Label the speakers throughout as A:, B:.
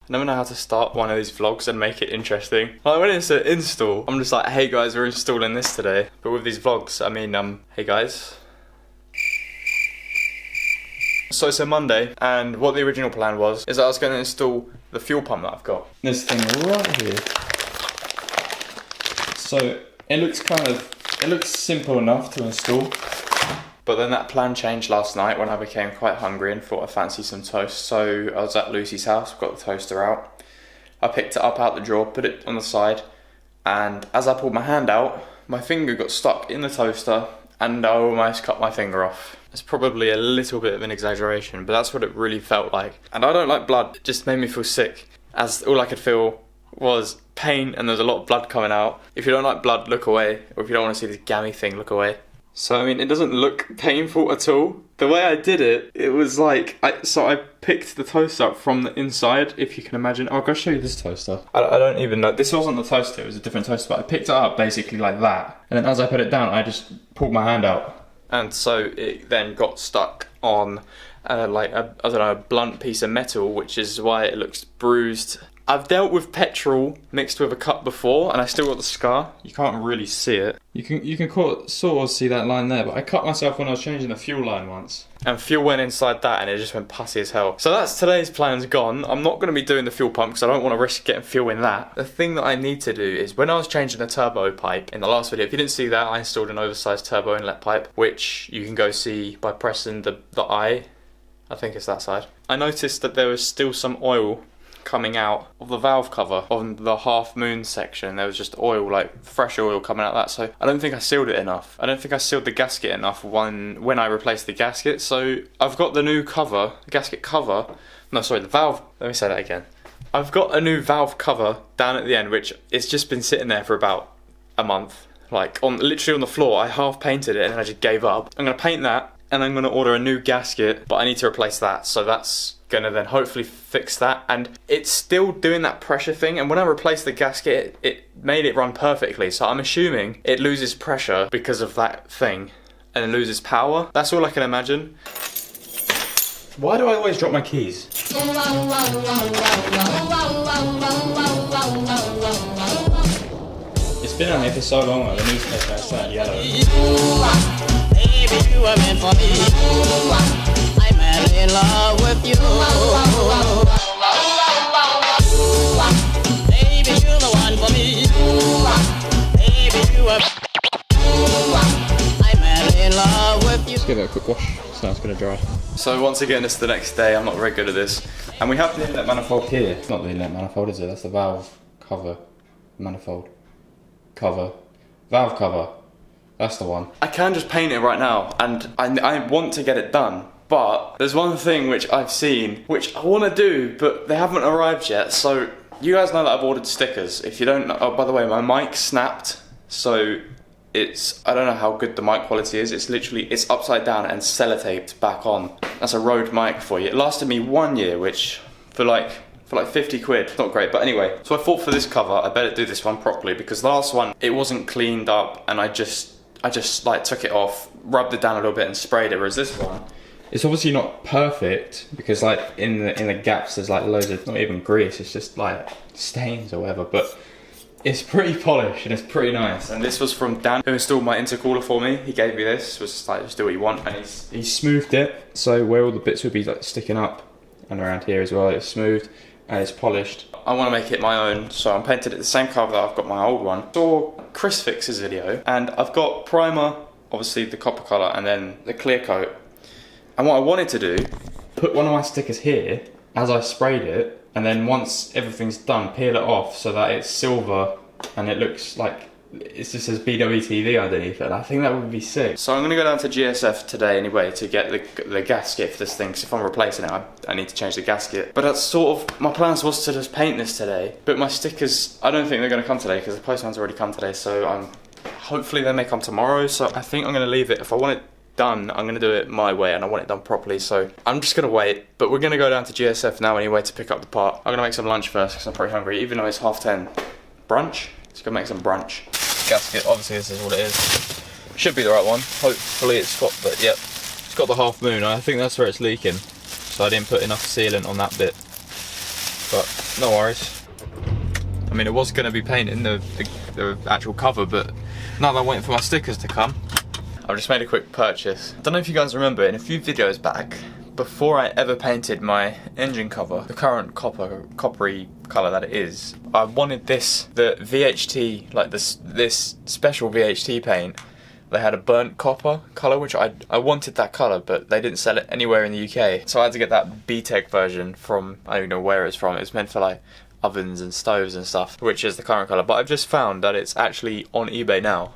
A: I never know how to start one of these vlogs and make it interesting. Like when it's an install, I'm just like, hey guys, we're installing this today. But with these vlogs, I mean, hey guys. So it's a Monday, and what the original plan was, is that I was going to install the fuel pump that I've got. This thing right here. So it looks simple enough to install. But then that plan changed last night when I became quite hungry and thought I fancied some toast. So I was at Lucy's house, got the toaster out. I picked it up out the drawer, put it on the side, and as I pulled my hand out, my finger got stuck in the toaster and I almost cut my finger off. It's probably a little bit of an exaggeration, but that's what it really felt like. And I don't like blood, it just made me feel sick, as all I could feel was pain and there's a lot of blood coming out. If you don't like blood, look away, or if you don't want to see this gammy thing, look away. So I mean, it doesn't look painful at all. The way I did it, it was like, I picked the toaster up from the inside, if you can imagine. Oh, I'll go show you this toaster. I don't even know, this wasn't the toaster, it was a different toaster, but I picked it up basically like that. And then as I put it down, I just pulled my hand out. And so it then got stuck on like a, I don't know, a blunt piece of metal, which is why it looks bruised. I've dealt with petrol mixed with a cut before, and I still got the scar. You can't really see it. You can sort of see that line there, but I cut myself when I was changing the fuel line once. And fuel went inside that, and it just went pussy as hell. So that's today's plans gone. I'm not going to be doing the fuel pump because I don't want to risk getting fuel in that. The thing that I need to do is, when I was changing the turbo pipe in the last video, if you didn't see that, I installed an oversized turbo inlet pipe, which you can go see by pressing the I think it's that side. I noticed that there was still some oil coming out of the valve cover on the half moon section. There was just oil, like fresh oil coming out of that, so I don't think I sealed it enough. I don't think I sealed the gasket enough when I replaced the gasket. So I've got the new cover, the gasket cover, no sorry, the valve, let me say that again. I've got a new valve cover down at the end, which it's just been sitting there for about a month, like literally on the floor. I half painted it and then I just gave up. I'm going to paint that and I'm going to order a new gasket, but I need to replace that, so that's gonna then hopefully fix that. And it's still doing that pressure thing, and when I replaced the gasket, it made it run perfectly, so I'm assuming it loses pressure because of that thing and it loses power. That's all I can imagine. Why do I always drop my keys? It's been on here for so long, the newspaper has turned yellow. Baby, you are meant for me. I'm in love with you. Baby, you're the one for me. Baby, you are. I'm in love with you. Let's give it a quick wash, so now it's going to dry. So once again, it's the next day. I'm not very good at this. And we have the inlet manifold here. It's not the inlet manifold, is it? That's the valve cover. Manifold. Cover. Valve cover. That's the one. I can just paint it right now, and I want to get it done. But there's one thing which I've seen, which I want to do, but they haven't arrived yet. So you guys know that I've ordered stickers. If you don't know, oh, by the way, my mic snapped. So it's, I don't know how good the mic quality is. It's literally, it's upside down and sellotaped back on. That's a Rode mic for you. It lasted me 1 year, which for like 50 quid, not great, but anyway. So I thought for this cover, I better do this one properly, because the last one, it wasn't cleaned up, and I just like took it off, rubbed it down a little bit and sprayed it, whereas this one, it's obviously not perfect, because like in the gaps there's like loads of, not even grease, it's just like stains or whatever, but it's pretty polished and it's pretty nice. And this was from Dan, who installed my intercooler for me. He gave me this, was like, just do what you want, and he smoothed it, so where all the bits would be like sticking up, and around here as well, it's smoothed and it's polished. I want to make it my own, so I'm painted it the same colour that I've got my old one. Saw Chris Fix's video, and I've got primer, obviously the copper colour, and then the clear coat. And what I wanted to do, put one of my stickers here as I sprayed it, and then once everything's done, peel it off so that it's silver and it looks like it just says BWTV underneath it. I think that would be sick. So I'm going to go down to GSF today anyway to get the gasket for this thing, because if I'm replacing it, I need to change the gasket. But that's sort of, my plans was to just paint this today, but my stickers, I don't think they're going to come today because the postman's already come today, so hopefully they may come tomorrow. So I think I'm going to leave it. If I want it done, I'm going to do it my way, and I want it done properly, so I'm just going to wait. But we're going to go down to GSF now anyway to pick up the part. I'm going to make some lunch first because I'm pretty hungry, even though it's 10:30. Brunch? Let's go make some brunch. Gasket, obviously this is what it is. Should be the right one. Hopefully it's got, but yep, it's got the half moon. I think that's where it's leaking, so I didn't put enough sealant on that bit. but no worries. I mean, it was going to be painting the actual cover, but now that I'm waiting for my stickers to come, I've just made a quick purchase. I don't know if you guys remember, in a few videos back, before I ever painted my engine cover, the current coppery colour that it is, I wanted this, the VHT, like this special VHT paint. They had a burnt copper colour, which I wanted that colour, but they didn't sell it anywhere in the UK. So I had to get that B-Tech version from, I don't even know where it's from. It's meant for like ovens and stoves and stuff, which is the current colour. But I've just found that it's actually on eBay now.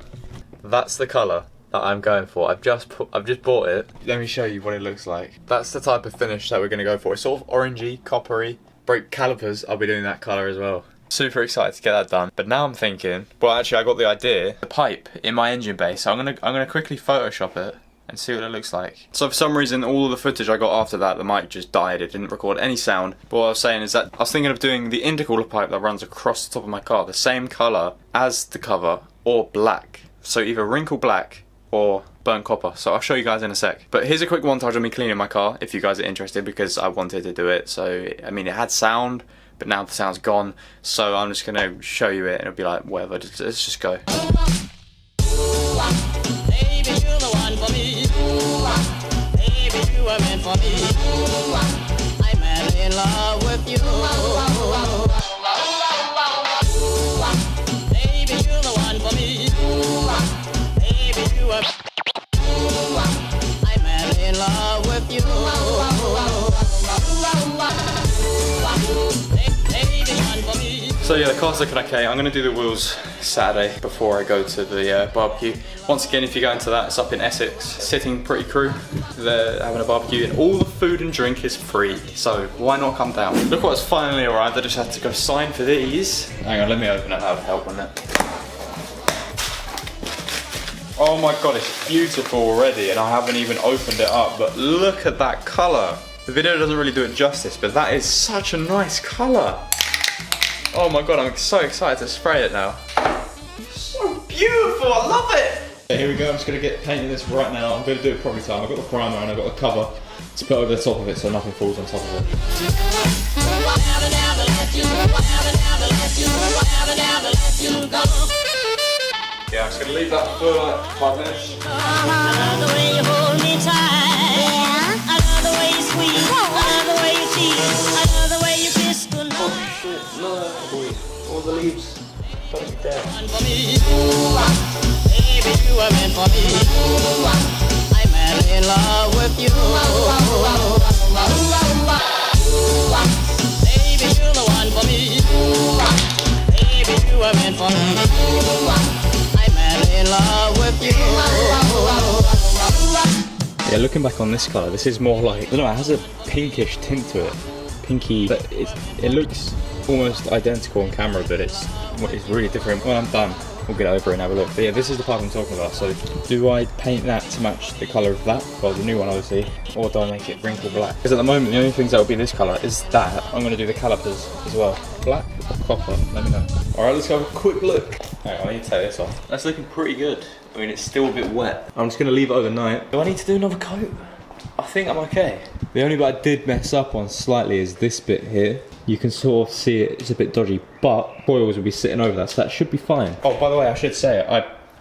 A: That's the colour that I'm going for. I've just bought it. Let me show you what it looks like. That's the type of finish that we're going to go for. It's sort of orangey, coppery. Brake calipers, I'll be doing that colour as well. Super excited to get that done. But now I'm thinking, well, actually I got the idea, the pipe in my engine bay, so I'm gonna quickly Photoshop it and see what it looks like. So for some reason, all of the footage I got after that, the mic just died. It didn't record any sound. But what I was saying is that I was thinking of doing the intercooler pipe that runs across the top of my car, the same colour as the cover, or black. So either wrinkle black or burnt copper. So I'll show you guys in a sec. But here's a quick montage of me cleaning my car, if you guys are interested, because I wanted to do it. So, I mean, it had sound, but now the sound's gone, so I'm just gonna show you it and it'll be like, whatever, let's just go. Baby, you're the one for me. Baby, you are meant for me. I'm madly in love with you. Baby, you're the one for me. Baby, you are. I'm madly in love with you. So yeah, the car's looking okay. I'm going to do the wheels Saturday before I go to the barbecue. Once again, if you go into that, it's up in Essex. Sitting pretty crew, they're having a barbecue and all the food and drink is free. So why not come down? Look what's finally arrived. I just had to go sign for these. Hang on, let me open it. That would help, wouldn't it? Oh my god, it's beautiful already and I haven't even opened it up, but look at that colour. The video doesn't really do it justice, but that is such a nice colour. Oh my god, I'm so excited to spray it now. So beautiful, I love it! Okay, here we go, I'm just going to get painting this right now. I'm going to do it probably time. I've got the primer and I've got the cover to put over the top of it so nothing falls on top of it. Yeah, I'm just going to leave that for like 5 minutes. I love the way you hold me tight. I love the way you squeeze. I love the way you tease. I love the way you kiss goodnight. Oh shit, no. All the leaves. Don't be dead. Baby, you are meant for me. I'm madly in love with you. Baby, you're the one for me. Baby, you are meant for me. In love with you. Yeah, looking back on this colour, this is more like, I don't know, it has a pinkish tint to it. Pinky, but it looks almost identical on camera, but it's really different. When I'm done, we'll get over it and have a look. But yeah, this is the part I'm talking about. So do I paint that to match the colour of that? Well, the new one obviously. Or do I make it wrinkle black? Because at the moment, the only things that will be this colour is that. I'm going to do the calipers as well. Black or copper? Let me know. Alright, let's go have a quick look. Hang on, I need to take this off. That's looking pretty good. I mean, it's still a bit wet. I'm just going to leave it overnight. Do I need to do another coat? I think I'm okay. The only bit I did mess up on slightly is this bit here. You can sort of see it's a bit dodgy, but foils will be sitting over that, so that should be fine. Oh, by the way, I should say,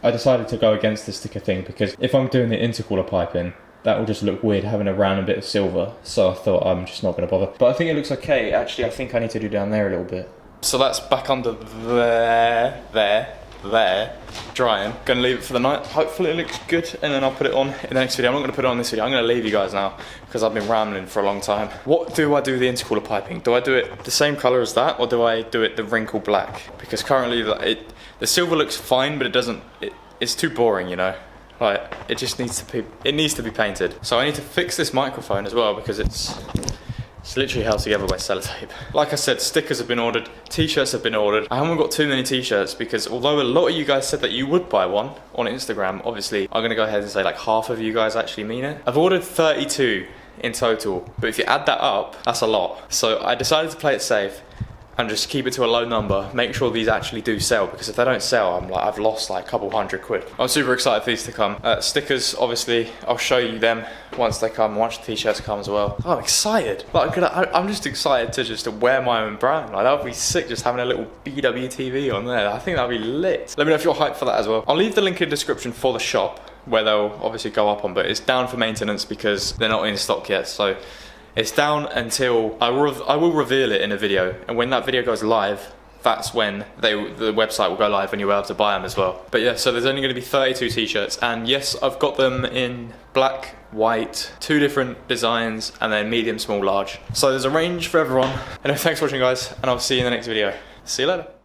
A: I decided to go against the sticker thing because if I'm doing the intercooler piping, that will just look weird having a random bit of silver. So I thought I'm just not going to bother. But I think it looks okay. Actually, I think I need to do down there a little bit. So that's back under there, drying. Gonna leave it for the night. Hopefully it looks good, and then I'll put it on in the next video. I'm not gonna put it on this video. I'm gonna leave you guys now because I've been rambling for a long time. What do I do the intercooler piping? Do I do it the same color as that, or do I do it the wrinkle black? Because currently the silver looks fine, but it's too boring, you know. Like it just needs to be painted. So I need to fix this microphone as well because it's literally held together by sellotape. Like I said, stickers have been ordered, t-shirts have been ordered. I haven't got too many t-shirts because although a lot of you guys said that you would buy one on Instagram, obviously I'm gonna go ahead and say like half of you guys actually mean it. I've ordered 32 in total, but if you add that up, that's a lot. So I decided to play it safe and just keep it to a low number. Make sure these actually do sell, because if they don't sell, I've lost like a couple £100. I'm super excited for these to come. Stickers, obviously, I'll show you them once they come, once the t-shirts come as well. Oh, I'm excited. Like, I'm just excited to just wear my own brand. Like, that would be sick, just having a little BWTV on there. I think that would be lit. Let me know if you're hyped for that as well. I'll leave the link in the description for the shop, where they'll obviously go up on, but it's down for maintenance because they're not in stock yet. So it's down until I will reveal it in a video, and when that video goes live, that's when the website will go live and you'll be able to buy them as well. But yeah, so there's only going to be 32 t-shirts, and yes, I've got them in black, white, 2 different designs, and then medium, small, large. So there's a range for everyone. Anyway, thanks for watching, guys, and I'll see you in the next video. See you later.